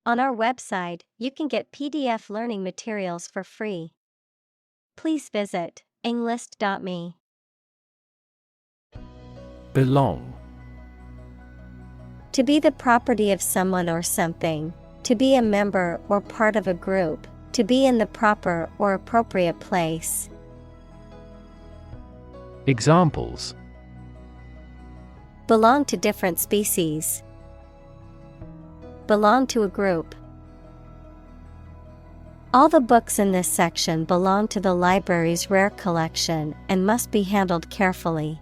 On our website, you can get PDF learning materials for free. Please visit englist.me. Belong. To be the property of someone or something, to be a member or part of a group, to be in the proper or appropriate place. Examples: Belong to different species. Belong to a group. All the books in this section belong to the library's rare collection and must be handled carefully.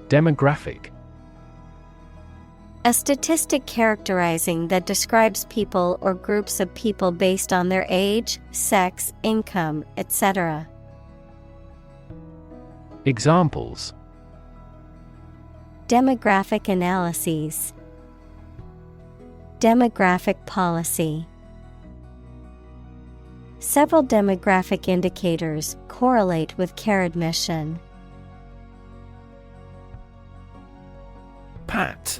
Demographic. A statistic characterizing that describes people or groups of people based on their age, sex, income, etc. Examples: Demographic analyses. Demographic policy. Several demographic indicators correlate with care admission. Pat.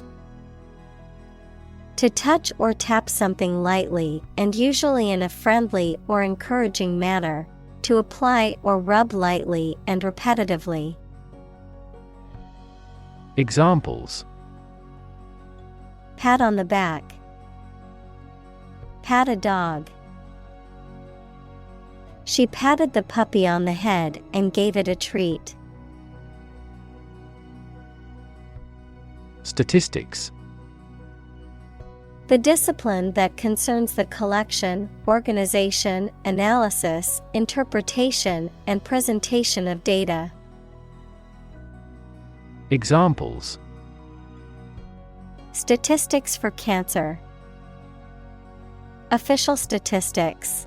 To touch or tap something lightly and usually in a friendly or encouraging manner, to apply or rub lightly and repetitively. Examples: Pat on the back. Pat a dog. She patted the puppy on the head and gave it a treat. Statistics. The discipline that concerns the collection, organization, analysis, interpretation, and presentation of data. Examples: Statistics for cancer. Official statistics.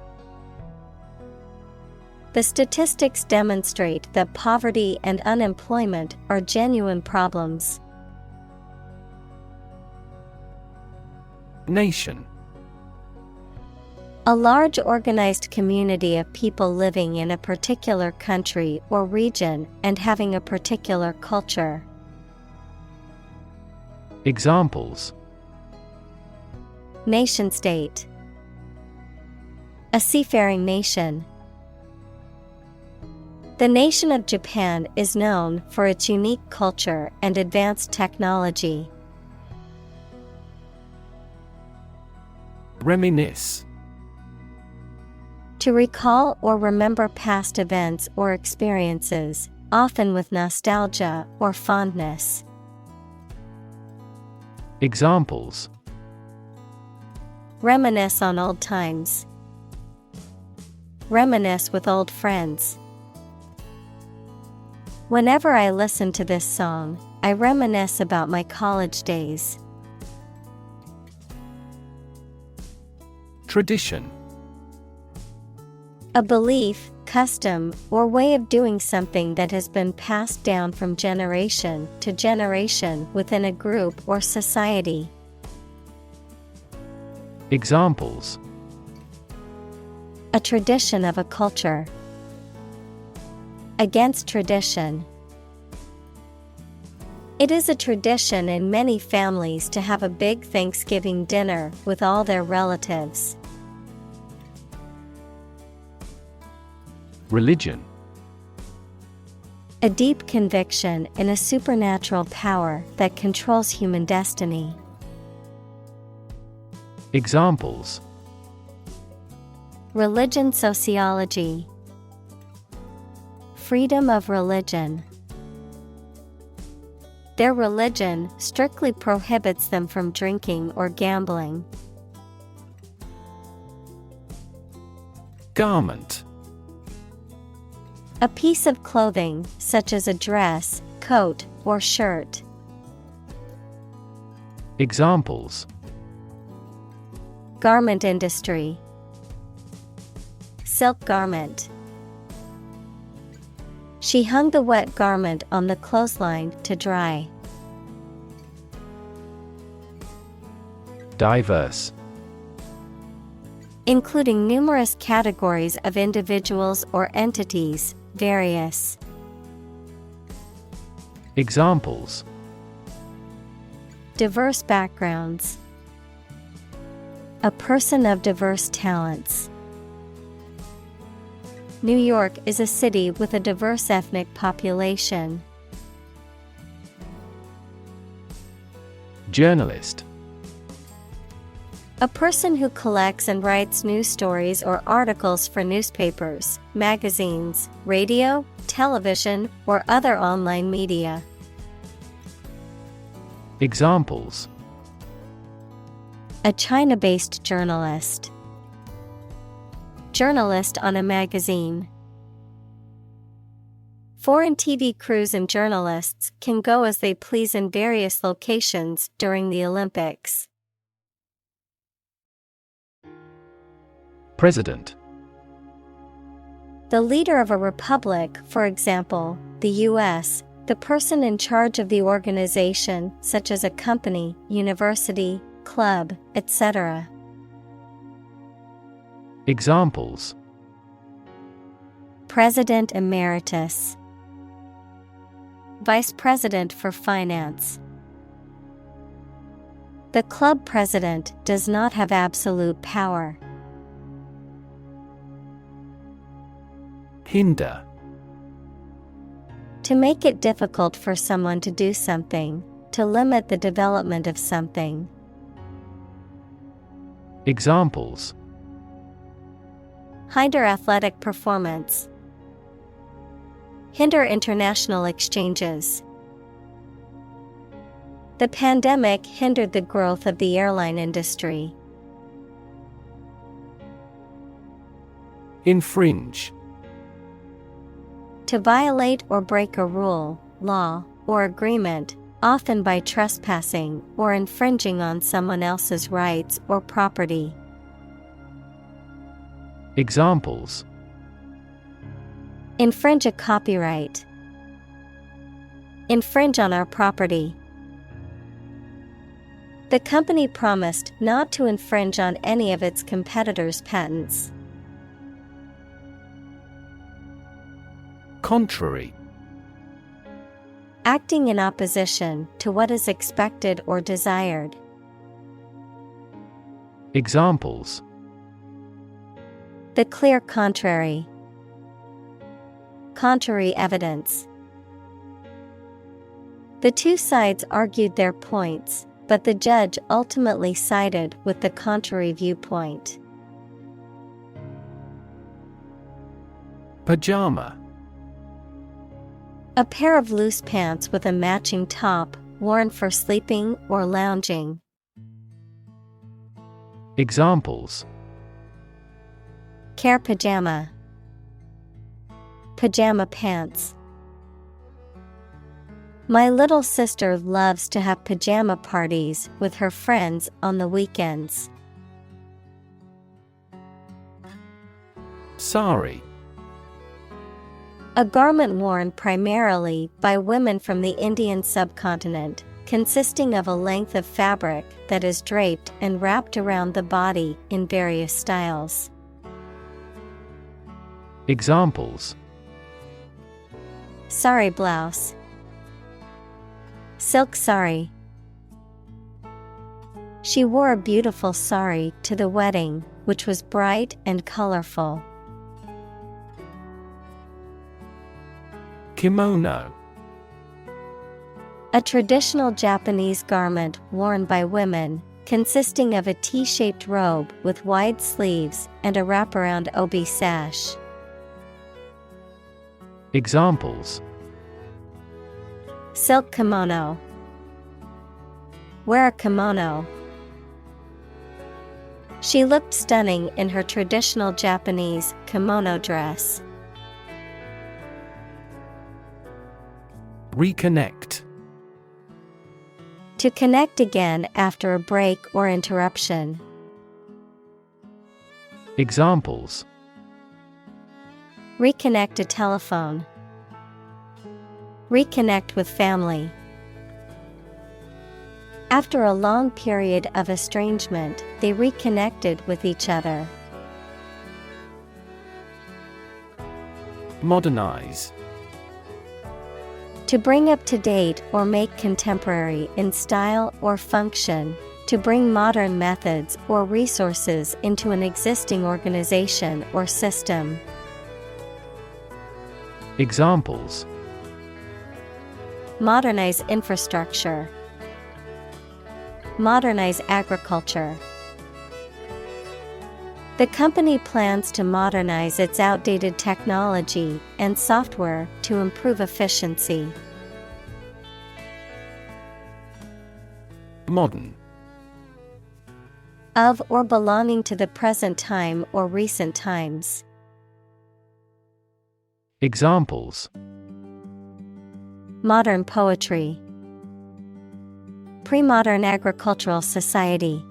The statistics demonstrate that poverty and unemployment are genuine problems. Nation. A large organized community of people living in a particular country or region and having a particular culture. Examples: Nation-state. A seafaring nation. The nation of Japan is known for its unique culture and advanced technology. Reminisce. To recall or remember past events or experiences, often with nostalgia or fondness. Examples: Reminisce on old times. Reminisce with old friends. Whenever I listen to this song, I reminisce about my college days. Tradition. A belief, custom, or way of doing something that has been passed down from generation to generation within a group or society. Examples: A tradition of a culture. Against tradition. It is a tradition in many families to have a big Thanksgiving dinner with all their relatives. Religion. A deep conviction in a supernatural power that controls human destiny. Examples: Religion sociology. Freedom of religion. Their religion strictly prohibits them from drinking or gambling. Garment. A piece of clothing, such as a dress, coat, or shirt. Examples: Garment industry. Silk garment. She hung the wet garment on the clothesline to dry. Diverse. Including numerous categories of individuals or entities, various. Examples: diverse backgrounds. A person of diverse talents. New York is a city with a diverse ethnic population. Journalist. A person who collects and writes news stories or articles for newspapers, magazines, radio, television, or other online media. Examples: a China-based journalist. Journalist on a magazine. Foreign TV crews and journalists can go as they please in various locations during the Olympics. President. The leader of a republic, for example, the U.S., the person in charge of the organization, such as a company, university, club, etc. Examples: President Emeritus. Vice President for Finance. The club president does not have absolute power. Hinder. To make it difficult for someone to do something, to limit the development of something. Examples: hinder athletic performance. Hinder international exchanges. The pandemic hindered the growth of the airline industry. Infringe. To violate or break a rule, law, or agreement, often by trespassing or infringing on someone else's rights or property. Examples: infringe a copyright. Infringe on our property. The company promised not to infringe on any of its competitors' patents. Contrary. Acting in opposition to what is expected or desired. Examples: the clear contrary. Contrary evidence. The two sides argued their points, but the judge ultimately sided with the contrary viewpoint. Pajama. A pair of loose pants with a matching top, worn for sleeping or lounging. Examples: care pajama. Pajama pants. My little sister loves to have pajama parties with her friends on the weekends. Sari. A garment worn primarily by women from the Indian subcontinent, consisting of a length of fabric that is draped and wrapped around the body in various styles. Examples: sari blouse. Silk sari. She wore a beautiful sari to the wedding, which was bright and colorful. Kimono. A traditional Japanese garment worn by women, consisting of a T-shaped robe with wide sleeves and a wraparound obi sash. Examples: silk kimono. Wear a kimono. She looked stunning in her traditional Japanese kimono dress. Reconnect. To connect again after a break or interruption. Examples: reconnect a telephone. Reconnect with family. After a long period of estrangement, they reconnected with each other. Modernize. To bring up to date or make contemporary in style or function. To bring modern methods or resources into an existing organization or system. Examples: Modernize infrastructure. Modernize agriculture. The company plans to modernize its outdated technology and software to improve efficiency. Modern. Of or belonging to the present time or recent times. Examples: Modern poetry. Pre-modern agricultural society.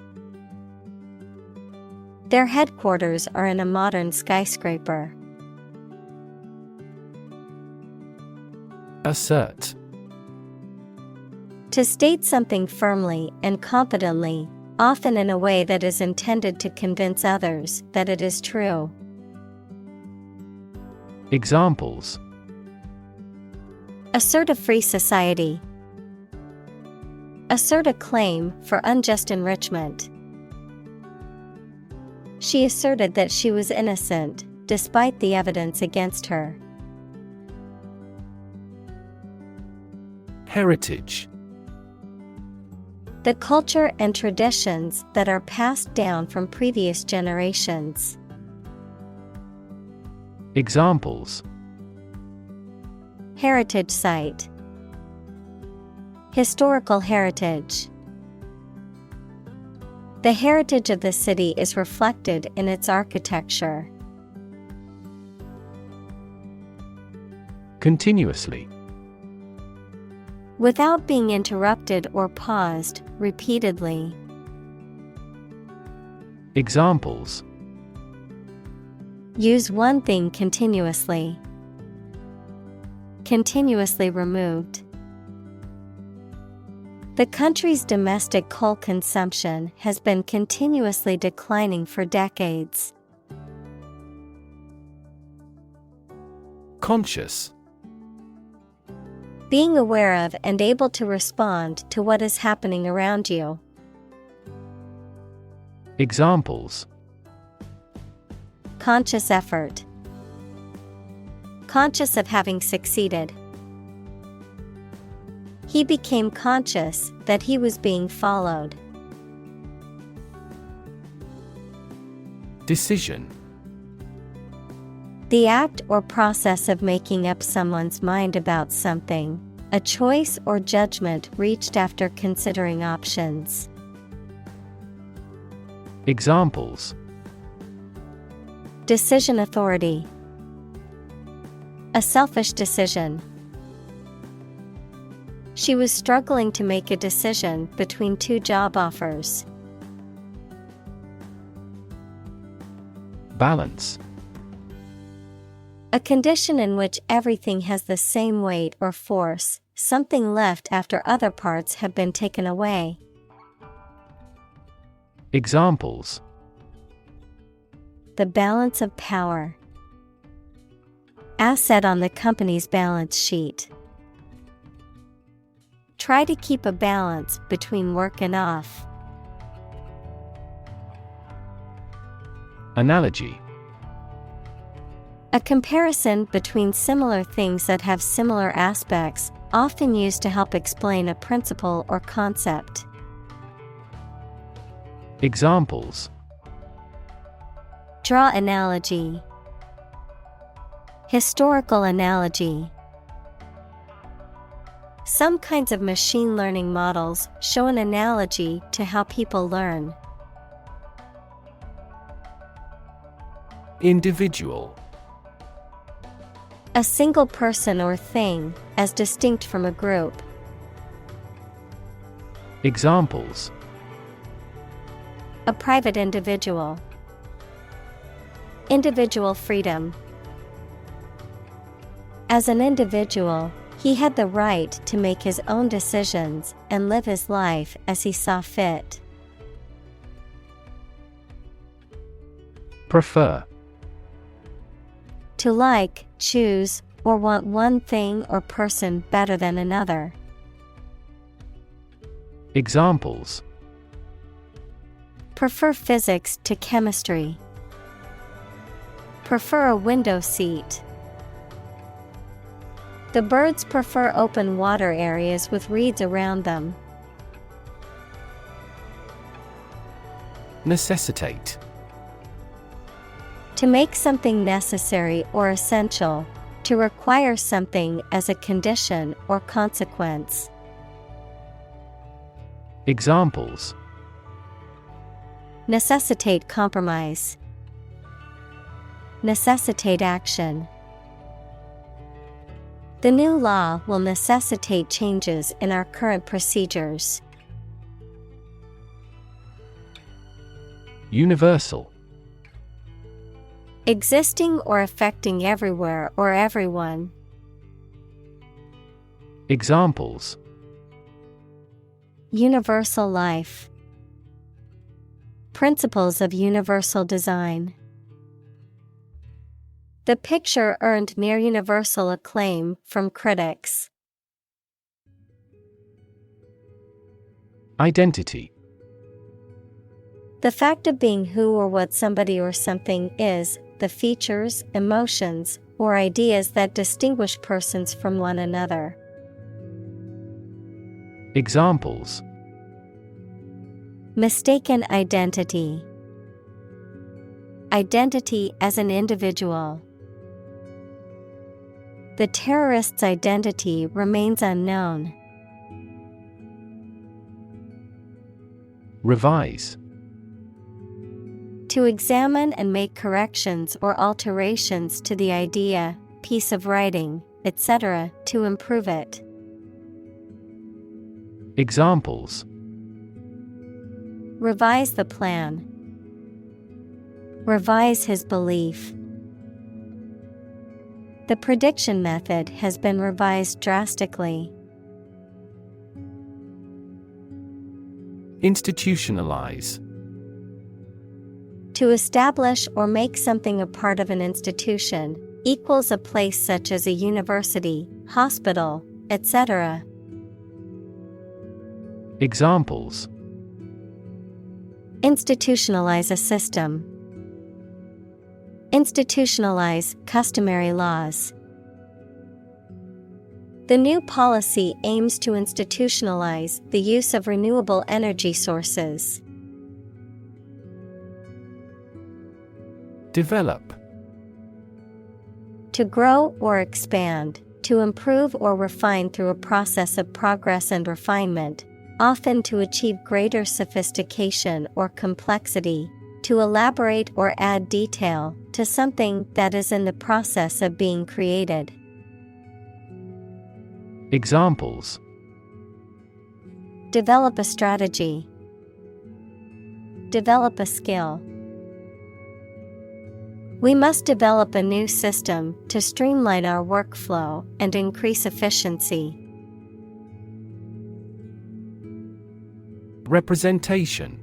Their headquarters are in a modern skyscraper. Assert. To state something firmly and confidently, often in a way that is intended to convince others that it is true. Examples: Assert a free society. Assert a claim for unjust enrichment. She asserted that she was innocent, despite the evidence against her. Heritage. The culture and traditions that are passed down from previous generations. Examples: Heritage site. Historical heritage. The heritage of the city is reflected in its architecture. Continuously. Without being interrupted or paused, repeatedly. Examples: Use one thing continuously. Continuously removed. The country's domestic coal consumption has been continuously declining for decades. Conscious. Being aware of and able to respond to what is happening around you. Examples: Conscious effort. Conscious of having succeeded. He became conscious that he was being followed. Decision. The act or process of making up someone's mind about something, a choice or judgment reached after considering options. Examples: Decision authority. A selfish decision. She was struggling to make a decision between two job offers. Balance. A condition in which everything has the same weight or force, something left after other parts have been taken away. Examples: The balance of power. Asset on the company's balance sheet. Try to keep a balance between work and off. Analogy. A comparison between similar things that have similar aspects, often used to help explain a principle or concept. Examples: Draw analogy. Historical analogy. Some kinds of machine learning models show an analogy to how people learn. Individual. A single person or thing, as distinct from a group. Examples: A private individual. Individual freedom. As an individual, he had the right to make his own decisions and live his life as he saw fit. Prefer. To like, choose, or want one thing or person better than another. Examples: Prefer physics to chemistry. Prefer a window seat. The birds prefer open water areas with reeds around them. Necessitate. To make something necessary or essential, to require something as a condition or consequence. Examples: Necessitate compromise. Necessitate action. The new law will necessitate changes in our current procedures. Universal. Existing or affecting everywhere or everyone. Examples: Universal life. Principles of universal design. The picture earned near universal acclaim from critics. Identity. The fact of being who or what somebody or something is, the features, emotions, or ideas that distinguish persons from one another. Examples: Mistaken identity. Identity as an individual. The terrorist's identity remains unknown. Revise. To examine and make corrections or alterations to the idea, piece of writing, etc., to improve it. Examples: Revise the plan. Revise his belief. The prediction method has been revised drastically. Institutionalize. To establish or make something a part of an institution, equals a place such as a university, hospital, etc. Examples: Institutionalize a system. Institutionalize customary laws. The new policy aims to institutionalize the use of renewable energy sources. Develop. To grow or expand, to improve or refine through a process of progress and refinement, often to achieve greater sophistication or complexity, to elaborate or add detail to something that is in the process of being created. Examples: Develop a strategy. Develop a skill. We must develop a new system to streamline our workflow and increase efficiency. Representation.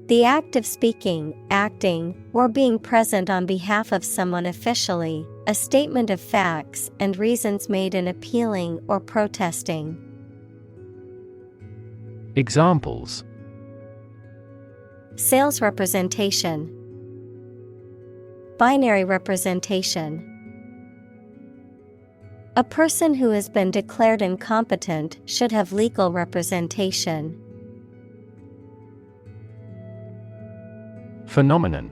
The act of speaking, acting, or being present on behalf of someone officially, a statement of facts and reasons made in appealing or protesting. Examples: Sales representation. Binary representation. A person who has been declared incompetent should have legal representation. Phenomenon.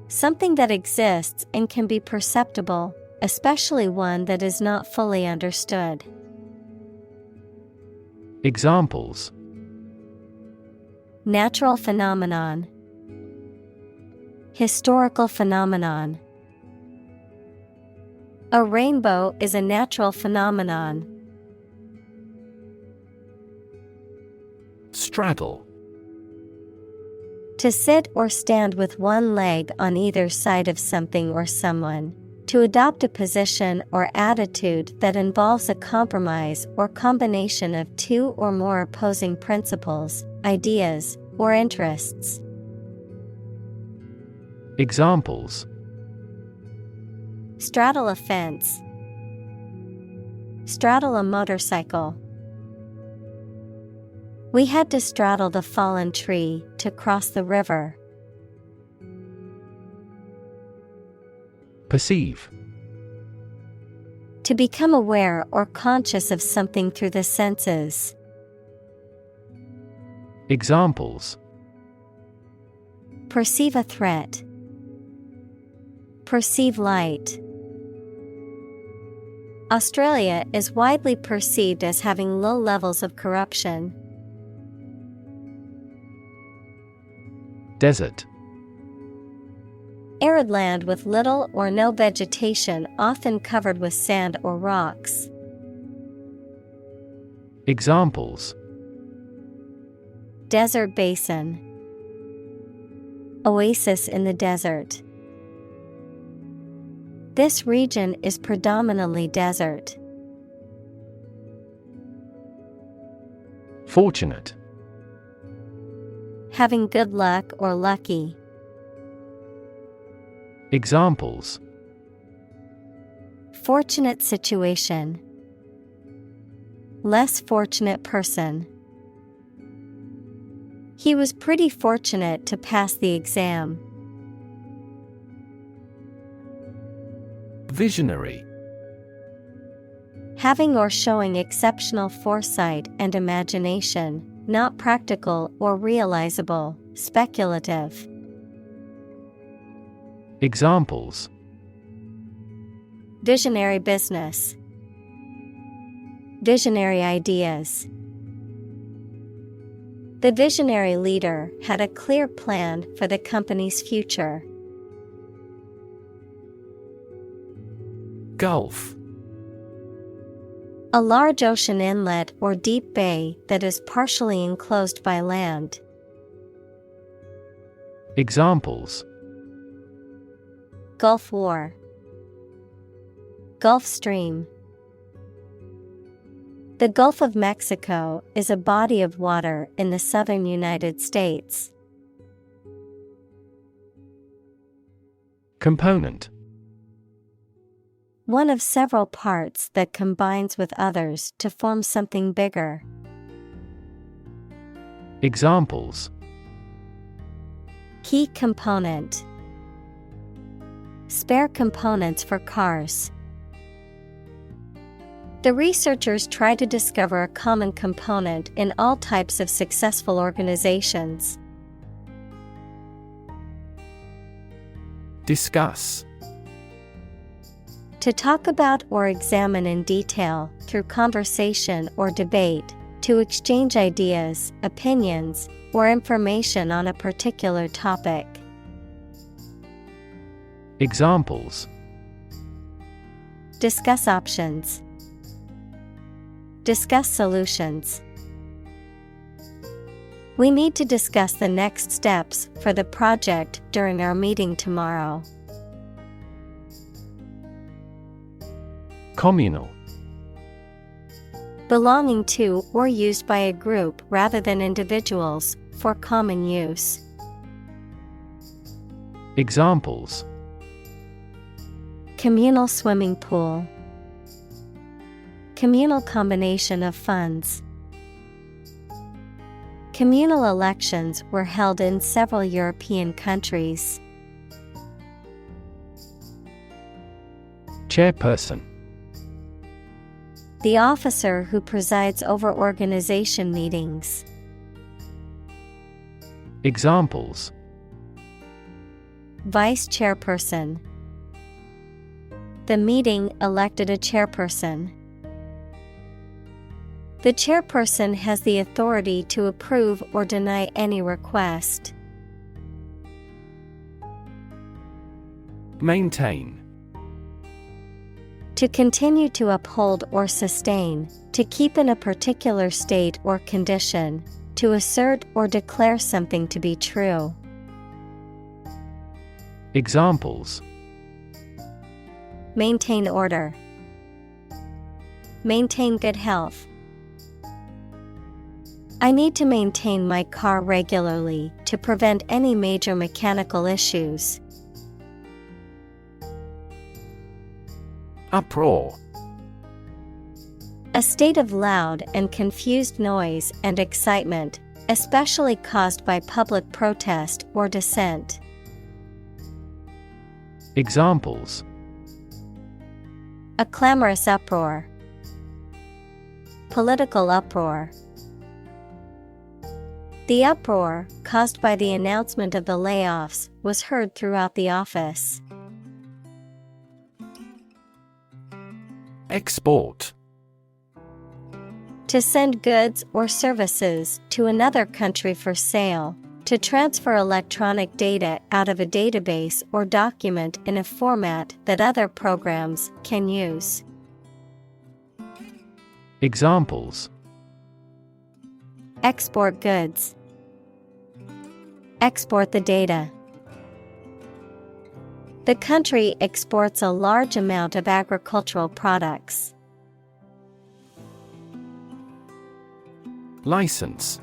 Something that exists and can be perceptible, especially one that is not fully understood. Examples: Natural phenomenon. Historical phenomenon. A rainbow is a natural phenomenon. Straddle. To sit or stand with one leg on either side of something or someone. To adopt a position or attitude that involves a compromise or combination of two or more opposing principles, ideas, or interests. Examples: Straddle a fence. Straddle a motorcycle. We had to straddle the fallen tree to cross the river. Perceive. To become aware or conscious of something through the senses. Examples: Perceive a threat. Perceive light. Australia is widely perceived as having low levels of corruption. Desert. Arid land with little or no vegetation, often covered with sand or rocks. Examples: Desert basin. Oasis in the desert. This region is predominantly desert. Fortunate. Having good luck or lucky. Examples: Fortunate situation. Less fortunate person. He was pretty fortunate to pass the exam. Visionary. Having or showing exceptional foresight and imagination, not practical or realizable, speculative. Examples: Visionary business. Visionary ideas. The visionary leader had a clear plan for the company's future. Gulf. A large ocean inlet or deep bay that is partially enclosed by land. Examples: Gulf War. Gulf Stream. The Gulf of Mexico is a body of water in the southern United States. Component. One of several parts that combines with others to form something bigger. Examples: Key component. Spare components for cars. The researchers try to discover a common component in all types of successful organizations. Discuss. To talk about or examine in detail, through conversation or debate, to exchange ideas, opinions, or information on a particular topic. Examples: Discuss options. Discuss solutions. We need to discuss the next steps for the project during our meeting tomorrow. Communal. Belonging to or used by a group rather than individuals, for common use. Examples: Communal swimming pool. Communal combination of funds. Communal elections were held in several European countries. Chairperson. The officer who presides over organization meetings. Examples: Vice chairperson. The meeting elected a chairperson. The chairperson has the authority to approve or deny any request. Maintain. To continue to uphold or sustain, to keep in a particular state or condition, to assert or declare something to be true. Examples: Maintain order. Maintain good health. I need to maintain my car regularly to prevent any major mechanical issues. Uproar. A state of loud and confused noise and excitement, especially caused by public protest or dissent. Examples: A clamorous uproar. Political uproar. The uproar, caused by the announcement of the layoffs, was heard throughout the office. Export. To send goods or services to another country for sale, to transfer electronic data out of a database or document in a format that other programs can use. Examples: Export goods. Export the data. The country exports a large amount of agricultural products. License.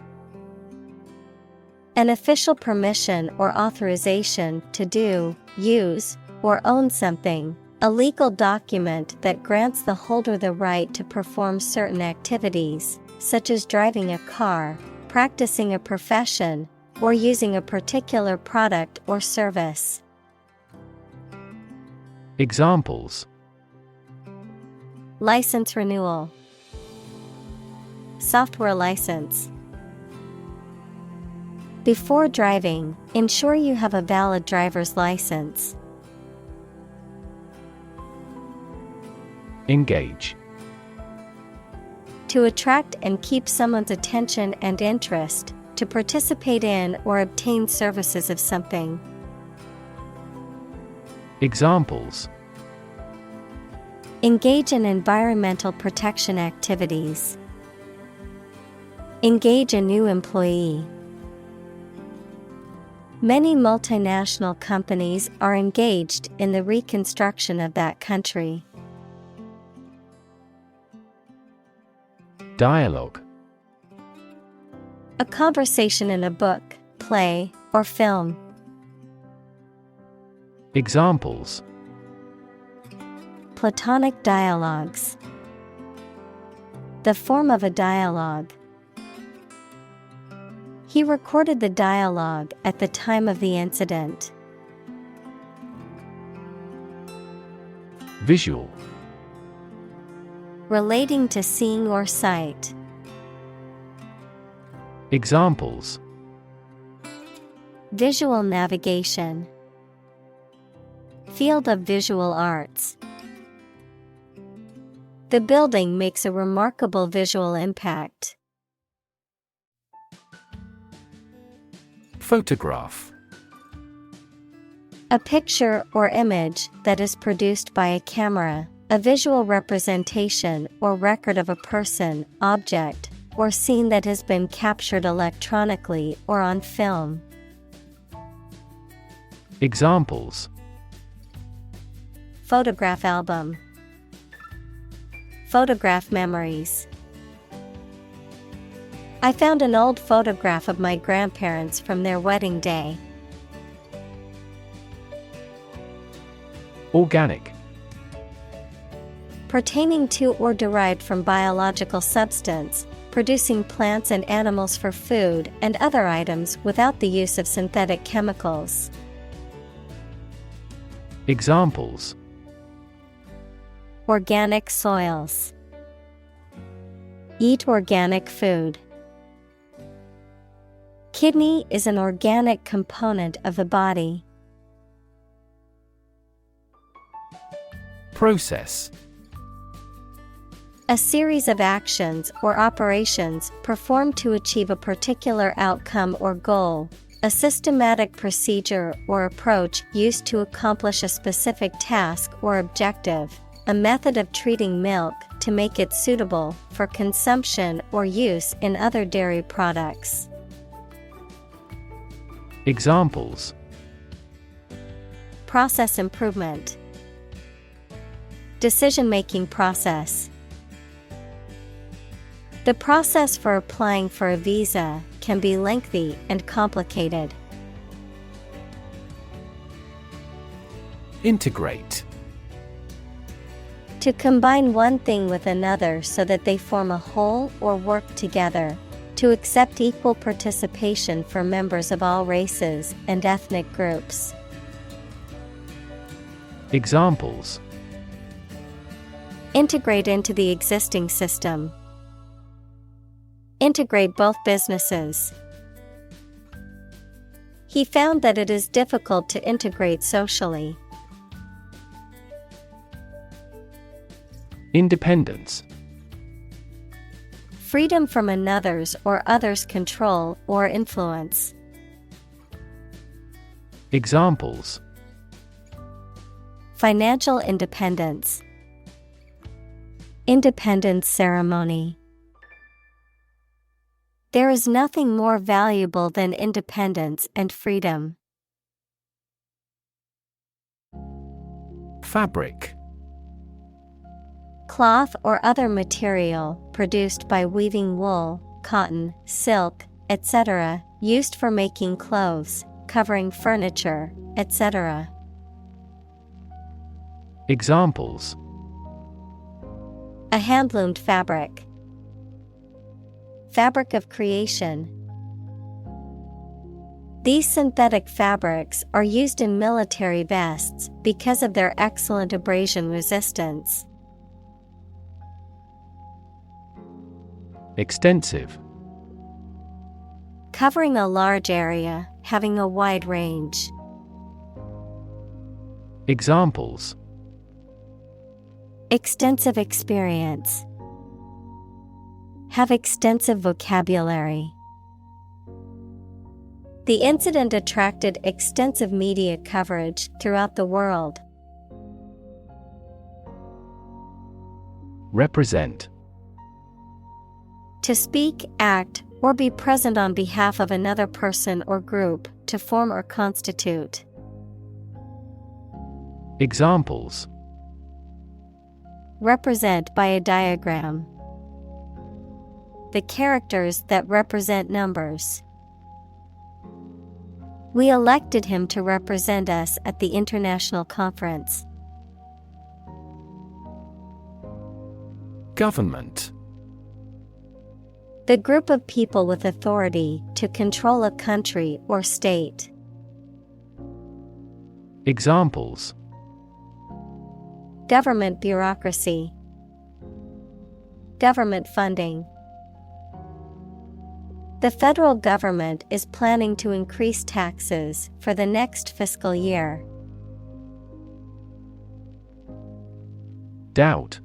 An official permission or authorization to do, use, or own something, a legal document that grants the holder the right to perform certain activities, such as driving a car, practicing a profession, or using a particular product or service. Examples: License renewal. Software license. Before driving, ensure you have a valid driver's license. Engage. To attract and keep someone's attention and interest, to participate in or obtain services of something. Examples: Engage in environmental protection activities. Engage a new employee. Many multinational companies are engaged in the reconstruction of that country. Dialogue. A conversation in a book, play, or film. Examples: Platonic dialogues. The form of a dialogue. He recorded the dialogue at the time of the incident. Visual. Relating to seeing or sight. Examples: Visual navigation. Field of visual arts. The building makes a remarkable visual impact. Photograph. A picture or image that is produced by a camera, a visual representation or record of a person, object, or scene that has been captured electronically or on film. Examples: Photograph album. Photograph memories. I found an old photograph of my grandparents from their wedding day. Organic. Pertaining to or derived from biological substance, producing plants and animals for food and other items without the use of synthetic chemicals. Examples: Organic soils. Eat organic food. Kidney is an organic component of the body. Process. A series of actions or operations performed to achieve a particular outcome or goal. A systematic procedure or approach used to accomplish a specific task or objective. A method of treating milk to make it suitable for consumption or use in other dairy products. Examples: Process improvement. Decision-making process. The process for applying for a visa can be lengthy and complicated. Integrate. To combine one thing with another so that they form a whole or work together. To accept equal participation for members of all races and ethnic groups. Examples: Integrate into the existing system. Integrate both businesses. He found that it is difficult to integrate socially. Independence: Freedom from another's or others' control or influence. Examples: Financial independence. Independence ceremony. There is nothing more valuable than independence and freedom. Fabric: Cloth or other material produced by weaving wool, cotton, silk, etc., used for making clothes, covering furniture, etc. Examples: A hand-loomed fabric. Fabric of creation. These synthetic fabrics are used in military vests because of their excellent abrasion resistance. Extensive: Covering a large area, having a wide range. Examples: Extensive experience. Have extensive vocabulary. The incident attracted extensive media coverage throughout the world. Represent: To speak, act, or be present on behalf of another person or group, to form or constitute. Examples: Represent by a diagram. The characters that represent numbers. We elected him to represent us at the international conference. Government: The group of people with authority to control a country or state. Examples: Government bureaucracy. Government funding. The federal government is planning to increase taxes for the next fiscal year. Doubt: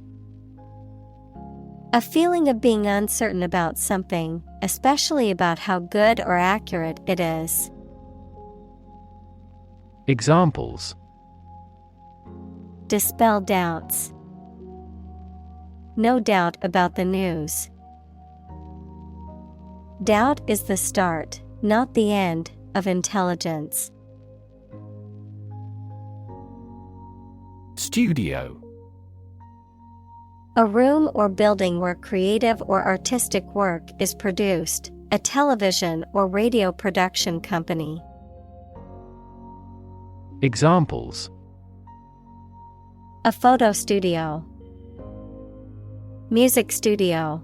A feeling of being uncertain about something, especially about how good or accurate it is. Examples: Dispel doubts. No doubt about the news. Doubt is the start, not the end, of intelligence. Studio: A room or building where creative or artistic work is produced, a television or radio production company. Examples: A photo studio. Music studio.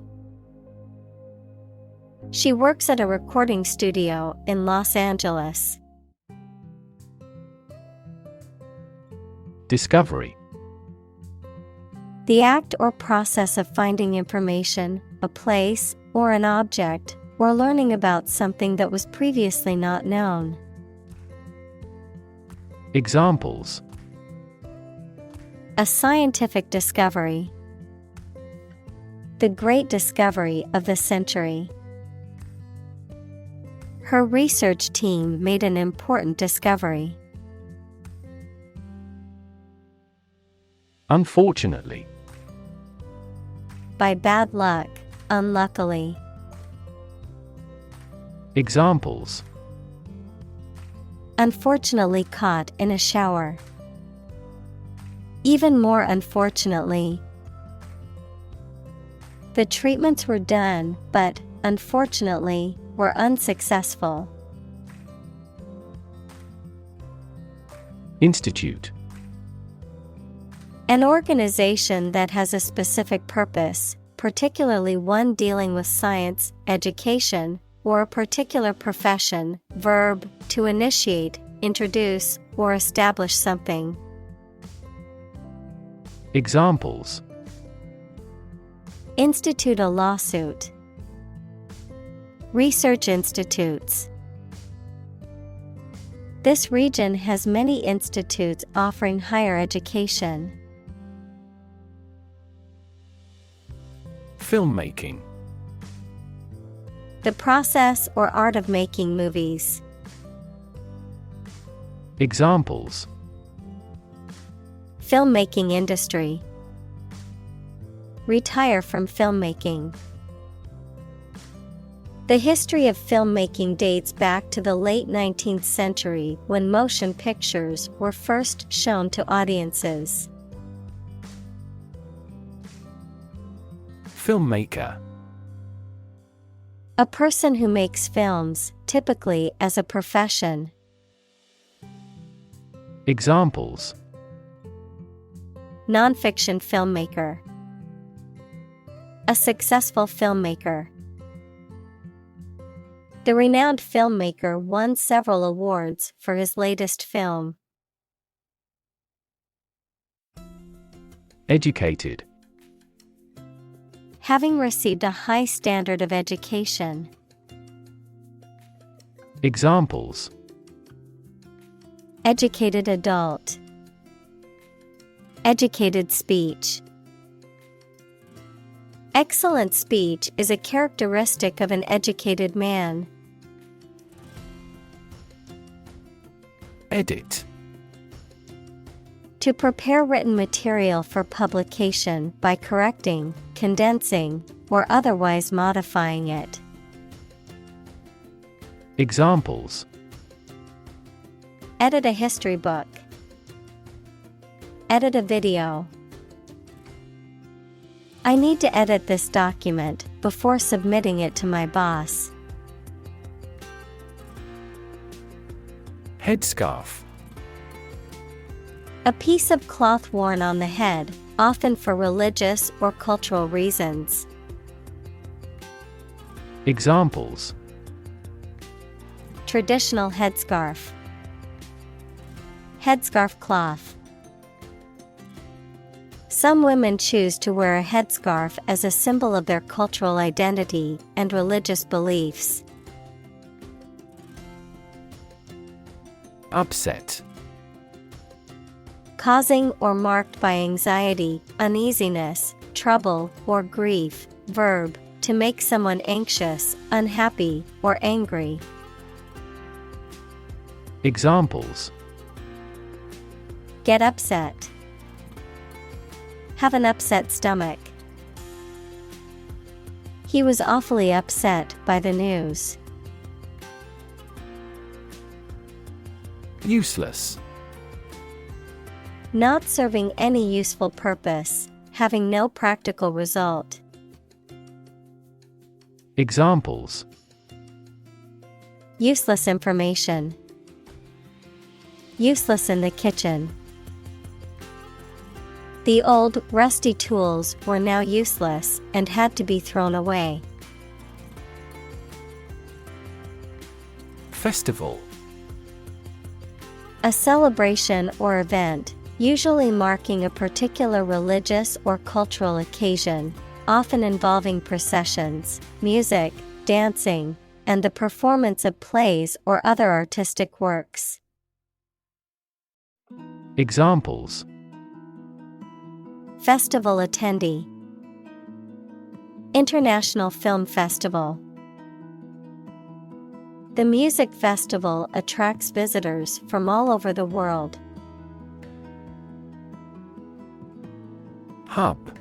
She works at a recording studio in Los Angeles. Discovery: The act or process of finding information, a place, or an object, or learning about something that was previously not known. Examples: A scientific discovery. The great discovery of the century. Her research team made an important discovery. Unfortunately: By bad luck, unluckily. Examples: Unfortunately caught in a shower. Even more unfortunately. The treatments were done, but, unfortunately, were unsuccessful. Institute: An organization that has a specific purpose, particularly one dealing with science, education, or a particular profession. Verb, to initiate, introduce, or establish something. Examples: Institute a lawsuit. Research institutes. This region has many institutes offering higher education. Filmmaking. The process or art of making movies. Examples: Filmmaking industry. Retire from filmmaking. The history of filmmaking dates back to the late 19th century when motion pictures were first shown to audiences. Filmmaker. A person who makes films, typically as a profession. Examples: Nonfiction filmmaker. A successful filmmaker. The renowned filmmaker won several awards for his latest film. Educated. Having received a high standard of education. Examples: Educated adult. Educated speech. Excellent speech is a characteristic of an educated man. Edit. To prepare written material for publication by correcting, condensing, or otherwise modifying it. Examples: Edit a history book. Edit a video. I need to edit this document before submitting it to my boss. Headscarf. A piece of cloth worn on the head, often for religious or cultural reasons. Examples: Traditional headscarf. Headscarf cloth. Some women choose to wear a headscarf as a symbol of their cultural identity and religious beliefs. Upset. Causing or marked by anxiety, uneasiness, trouble, or grief. Verb, to make someone anxious, unhappy, or angry. Examples: Get upset. Have an upset stomach. He was awfully upset by the news. Useless. Not serving any useful purpose, having no practical result. Examples: Useless information. Useless in the kitchen. The old, rusty tools were now useless and had to be thrown away. Festival. A celebration or event, usually marking a particular religious or cultural occasion, often involving processions, music, dancing, and the performance of plays or other artistic works. Examples: Festival attendee. International Film Festival. The music festival attracts visitors from all over the world. Hub.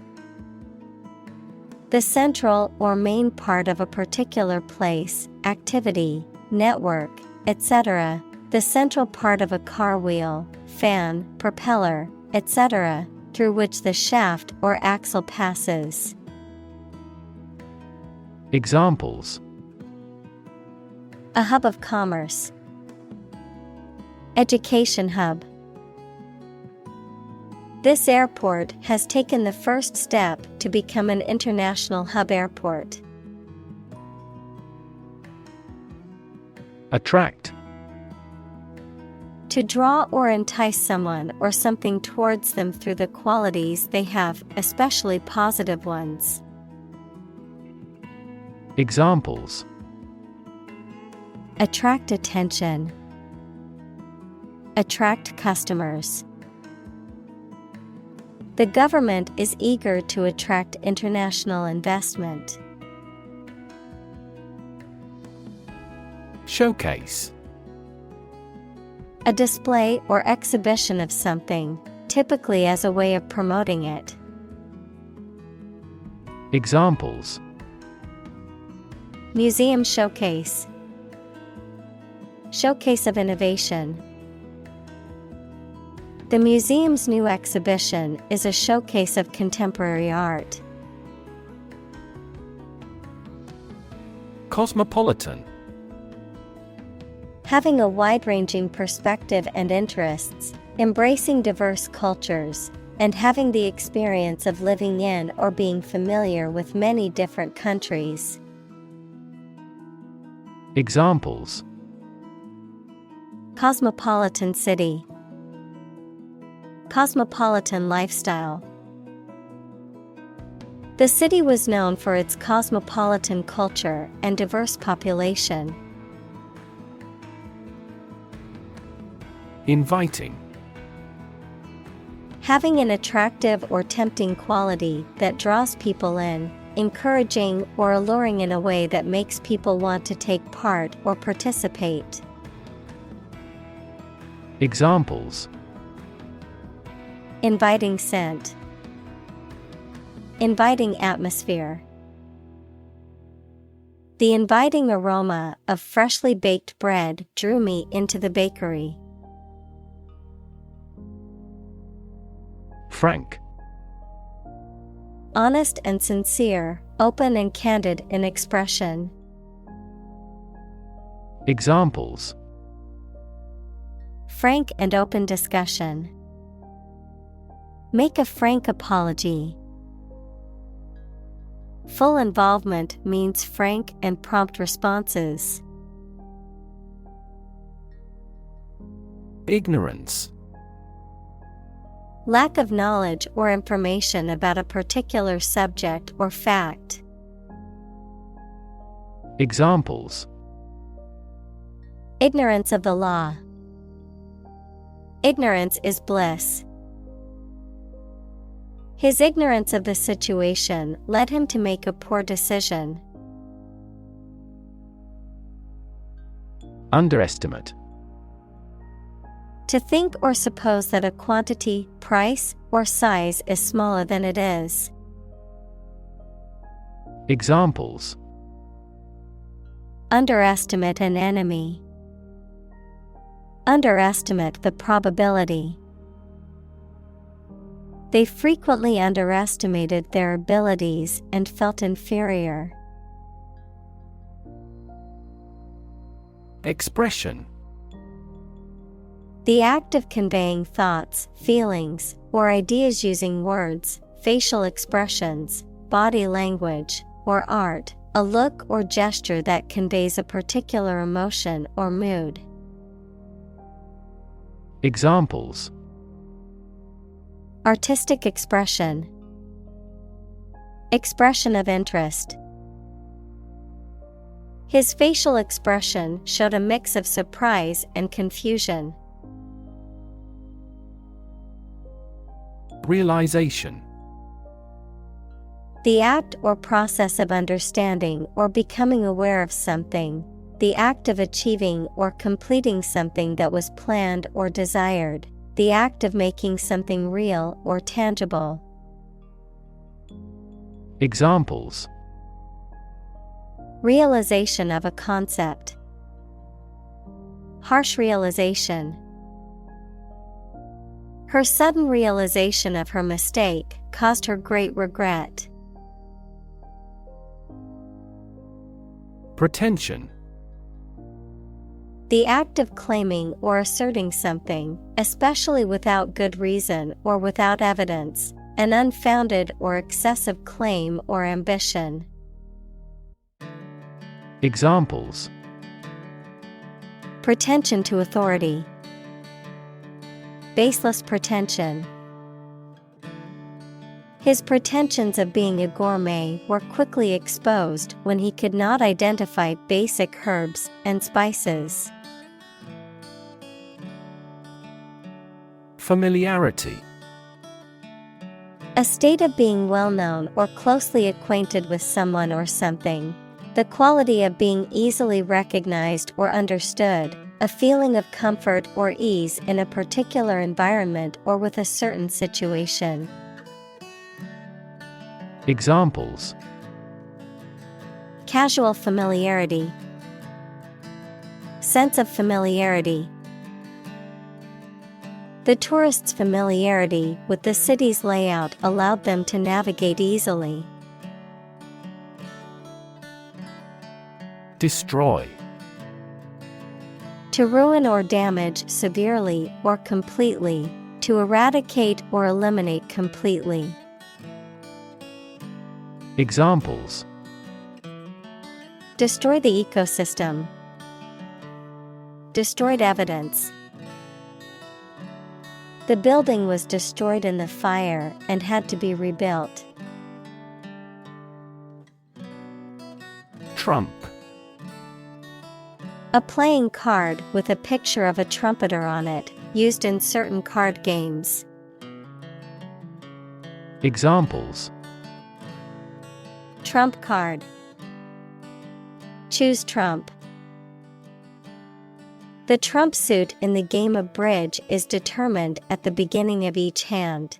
The central or main part of a particular place, activity, network, etc. The central part of a car wheel, fan, propeller, etc., through which the shaft or axle passes. Examples: A hub of commerce. Education hub. This airport has taken the first step to become an international hub airport. Attract. To draw or entice someone or something towards them through the qualities they have, especially positive ones. Examples: Attract attention. Attract customers. The government is eager to attract international investment. Showcase. A display or exhibition of something, typically as a way of promoting it. Examples: Museum showcase. Showcase of innovation. The museum's new exhibition is a showcase of contemporary art. Cosmopolitan. Having a wide-ranging perspective and interests, embracing diverse cultures, and having the experience of living in or being familiar with many different countries. Examples: Cosmopolitan city. Cosmopolitan lifestyle. The city was known for its cosmopolitan culture and diverse population. Inviting. Having an attractive or tempting quality that draws people in, encouraging or alluring in a way that makes people want to take part or participate. Examples: Inviting scent. Inviting atmosphere. The inviting aroma of freshly baked bread drew me into the bakery. Frank. Honest and sincere, open and candid in expression. Examples: Frank and open discussion. Make a frank apology. Full involvement means frank and prompt responses. Ignorance. Lack of knowledge or information about a particular subject or fact. Examples: Ignorance of the law. Ignorance is bliss. His ignorance of the situation led him to make a poor decision. Underestimate. To think or suppose that a quantity, price, or size is smaller than it is. Examples: Underestimate an enemy. Underestimate the probability. They frequently underestimated their abilities and felt inferior. Expression. The act of conveying thoughts, feelings, or ideas using words, facial expressions, body language, or art, a look or gesture that conveys a particular emotion or mood. Examples: Artistic expression. Expression of interest. His facial expression showed a mix of surprise and confusion. Realization. The act or process of understanding or becoming aware of something, the act of achieving or completing something that was planned or desired, the act of making something real or tangible. Examples: Realization of a concept. Harsh realization. Her sudden realization of her mistake caused her great regret. Pretension. The act of claiming or asserting something, especially without good reason or without evidence, an unfounded or excessive claim or ambition. Examples: Pretension to authority. Baseless pretension. His pretensions of being a gourmet were quickly exposed when he could not identify basic herbs and spices. Familiarity. A state of being well known or closely acquainted with someone or something. The quality of being easily recognized or understood, a feeling of comfort or ease in a particular environment or with a certain situation. Examples: Casual familiarity. Sense of familiarity. The tourists' familiarity with the city's layout allowed them to navigate easily. Destroy. To ruin or damage severely or completely, to eradicate or eliminate completely. Examples: Destroy the ecosystem. Destroyed evidence. The building was destroyed in the fire and had to be rebuilt. Trump. A playing card with a picture of a trumpeter on it, used in certain card games. Examples: Trump card. Choose trump. The trump suit in the game of bridge is determined at the beginning of each hand.